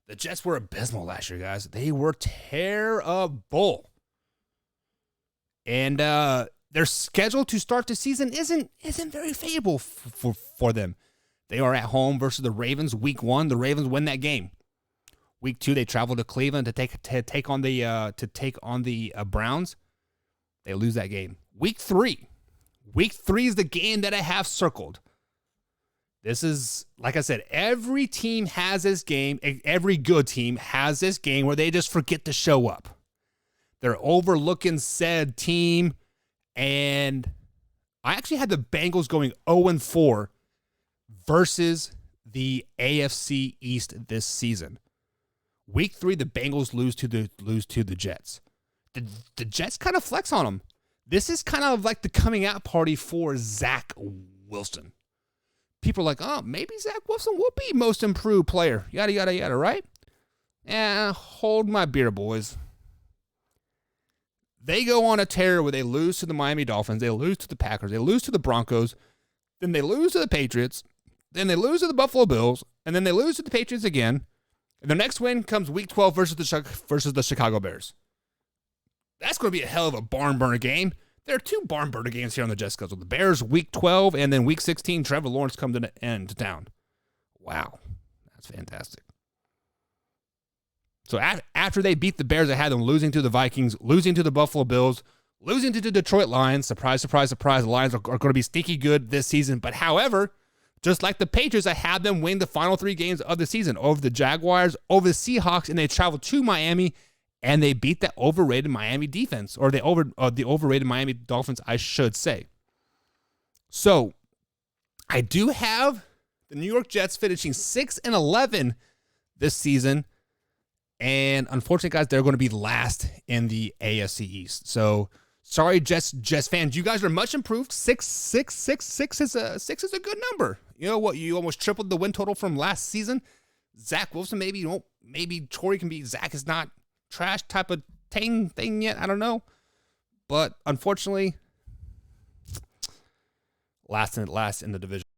The Jets were abysmal last year, guys. They were terrible. And their schedule to start the season isn't very favorable for them. They are at home versus the Ravens. Week 1, the Ravens win that game. Week 2, they travel to Cleveland to take on the Browns. They lose that game. Week 3 is the game that I have circled. This is, like I said, every team has this game. Every good team has this game where they just forget to show up. They're overlooking said team, and I actually had the Bengals going 0-4 versus the AFC East this season. Week 3, the Bengals lose to the Jets. The Jets kind of flex on them. This is kind of like the coming out party for Zach Wilson. People are like, oh, maybe Zach Wilson will be most improved player. Yada, yada, yada, right? Hold my beer, boys. They go on a tear where they lose to the Miami Dolphins. They lose to the Packers. They lose to the Broncos. Then they lose to the Patriots. Then they lose to the Buffalo Bills. And then they lose to the Patriots again. And their next win comes Week 12 versus the Chicago Bears. That's going to be a hell of a barn burner game. There are 2 barn burner games here on the Jets schedule. The Bears, Week 12, and then Week 16, Trevor Lawrence comes to town. Wow. That's fantastic. So after they beat the Bears, I had them losing to the Vikings, losing to the Buffalo Bills, losing to the Detroit Lions. Surprise, surprise, surprise. The Lions are going to be sneaky good this season. But however, just like the Patriots, I had them win the final 3 games of the season over the Jaguars, over the Seahawks, and they traveled to Miami, and they beat that overrated Miami defense, or the overrated Miami Dolphins, I should say. So I do have the New York Jets finishing 6-11 this season. And unfortunately, guys, they're going to be last in the AFC East. So sorry, Jets fans. You guys are much improved. 6 is a good number. You know what? You almost tripled the win total from last season. Zach Wilson, maybe Torrey can be. Zach is not trash type of thing yet. I don't know. But unfortunately, last in the division.